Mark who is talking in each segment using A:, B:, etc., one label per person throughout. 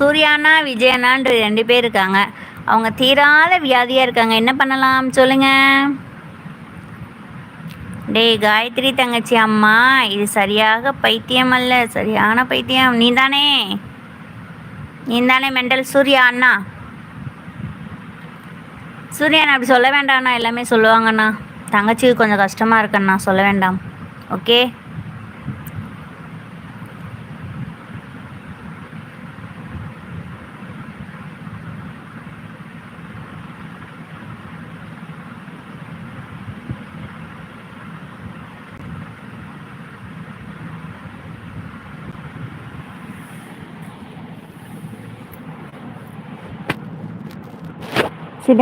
A: சூர்யானா விஜயனான்ற 2 பேர் இருக்காங்க. அவங்க தீராத வியாதியா இருக்காங்க. என்ன பண்ணலாம் சொல்லுங்க? டேய் காயத்ரி தங்கச்சி அம்மா, இது சரியாக பைத்தியம் அல்ல, சரியான பைத்தியம். நீதானே மெண்டல் சூர்யா அண்ணா. சூர்யா அண்ணா அப்படி சொல்ல வேண்டாம்ண்ணா, எல்லாமே சொல்லுவாங்கண்ணா. தங்கச்சிக்கு கொஞ்சம் கஷ்டமா இருக்குண்ணா, சொல்ல வேண்டாம். ஓகே.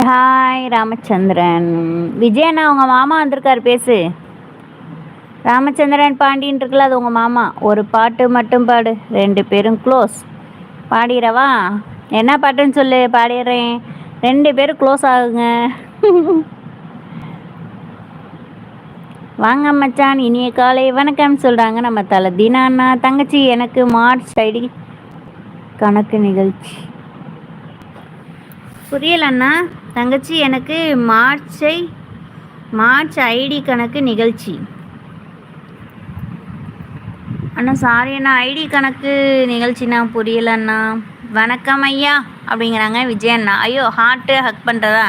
A: ஹாய் ராமச்சந்திரன். விஜயண்ணா உங்கள் மாமா வந்திருக்காரு, பேசு. ராமச்சந்திரன் பாண்டின்னு இருக்குல்ல, அது உங்கள் மாமா. ஒரு பாட்டு மட்டும் பாடு, 2 பேரும் க்ளோஸ். பாடிடவா? என்ன பாட்டுன்னு சொல்லு, பாடிடுறேன். 2 பேரும் க்ளோஸ் ஆகுங்க. வாங்க மச்சான், இனிய காலை வணக்கம் சொல்கிறாங்க நம்ம தலை தீனாண்ணா. தங்கச்சி எனக்கு மார்ச் ஐடி கணக்கு நிகழ்ச்சி புரியலண்ணா. தங்கச்சி எனக்கு மார்ச் ஐடி கணக்கு நிகழ்ச்சி. அண்ணா சாரி அண்ணா, ஐடி கணக்கு நிகழ்ச்சிண்ணா, புரியலண்ணா. வணக்கம் ஐயா அப்படிங்கிறாங்க விஜயண்ணா. ஐயோ ஹார்ட்டு ஹக் பண்ணுறதா?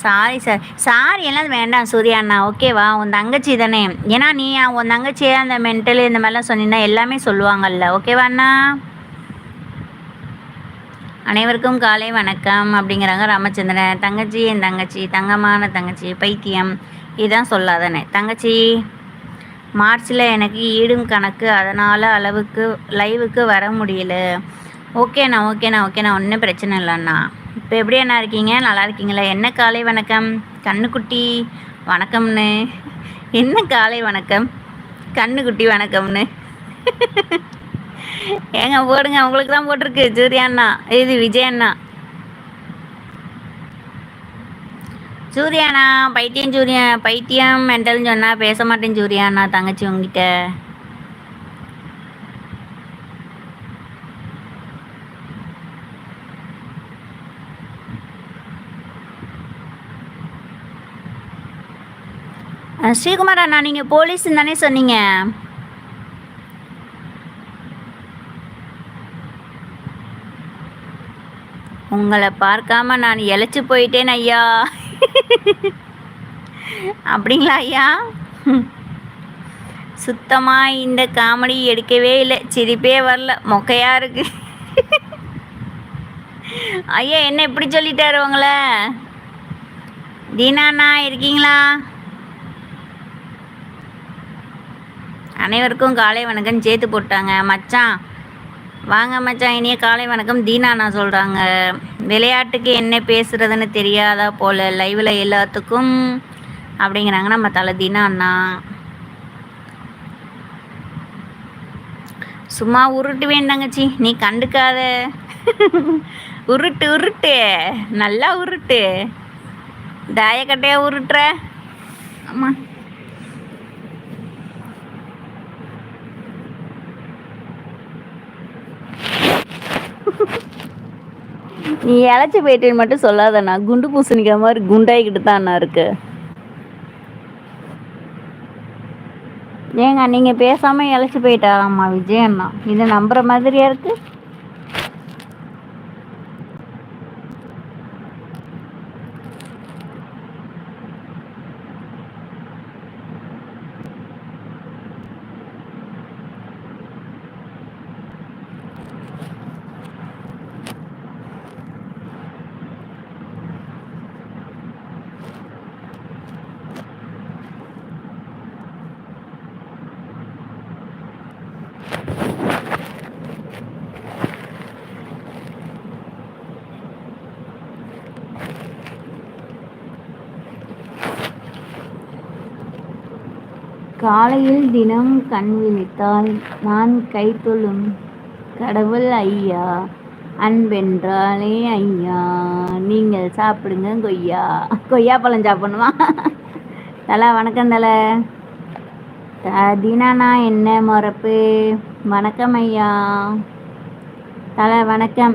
A: சாரி சார், சாரி எல்லாம் வேண்டாம் சூர்யா அண்ணா, ஓகேவா? உன் தங்கச்சி தானே, ஏன்னா நீ உன் தங்கச்சியே அந்த மென்டல் இந்த மாதிரிலாம் சொன்னீங்கன்னா எல்லாமே சொல்லுவாங்கல்ல, ஓகேவா அண்ணா? அனைவருக்கும் காலை வணக்கம் அப்படிங்கிறாங்க ராமச்சந்திரன். தங்கச்சி என் தங்கச்சி, தங்கமான தங்கச்சி, பைத்தியம் இதுதான் சொல்லாதானே தங்கச்சி. மார்ச்சில் எனக்கு ஈடும் கணக்கு, அதனால் லைவுக்கு வர முடியல. ஓகேண்ணா ஒன்றும் பிரச்சனை இல்லைண்ணா. இப்போ எப்படி அண்ணா இருக்கீங்க? நல்லா இருக்கீங்களா? என்ன காலை வணக்கம் கண்ணுக்குட்டி வணக்கம்னு? என்ன காலை வணக்கம் கண்ணுக்குட்டி வணக்கம்னு? ஏங்க போடுங்க, உங்களுக்கு தான் போட்டிருக்கு சூர்யா அண்ணா, இது விஜய் அண்ணா. சூர்யாண்ணா பைத்தியம் மென்டல்னு சொன்னால் பேச மாட்டேன் சூர்யாண்ணா. தங்கச்சி உங்ககிட்ட ஸ்ரீகுமார் அண்ணா, நீங்கள் போலீஸ்ன்னு தானே சொன்னீங்க? உங்களை பார்க்காம நான் இழைச்சி போயிட்டேன் ஐயா. அப்படிங்களா ஐயா? சுத்தமாக இந்த காமெடி எடுக்கவே இல்லை, சிரிப்பே வரல, மொக்கையாக இருக்கு. ஐயா என்ன இப்படி சொல்லிட்டாரு உங்களை? தீனாண்ணா இருக்கீங்களா? அனைவருக்கும் காலை வணக்கம் சேர்த்து போட்டாங்க. மச்சான் வாங்க மச்சான், இனிய காலை வணக்கம் தீனாண்ணா சொல்கிறாங்க. விளையாட்டுக்கு என்ன பேசுகிறதுன்னு தெரியாதா போல் லைவில் எல்லாத்துக்கும் அப்படிங்கிறாங்க நம்ம தலை தீனாண்ணா. சும்மா உருட்டு வேண்டாங்கச்சி, நீ கண்டுக்காத. உருட்டு நல்லா உருட்டு, தாயக்கட்டையாக உருட்டுற. ஆமாம், நீ இழைச்சி போயிட்டேன்னு மட்டும் சொல்லாதண்ணா, குண்டு பூசணிக்கிற மாதிரி குண்டாயிக்கிட்டு தான் அண்ணா இருக்கு. ஏங்க நீங்கள் பேசாமல் இழைச்சி போயிட்டாராம்மா விஜய் அண்ணா? இது நம்புற மாதிரியா இருக்கு? காலையில் தினம் கண் விழித்தால் நான் கைத்தொழும் கடவுள் ஐயா, அன்பென்றாலே ஐயா, நீங்கள் சாப்பிடுங்க கொய்யா பழம் சாப்பிடணுமா? தலை வணக்கம் தலை. தீனாண்ணா என்ன மொறப்பு? வணக்கம் ஐயா. வணக்கம்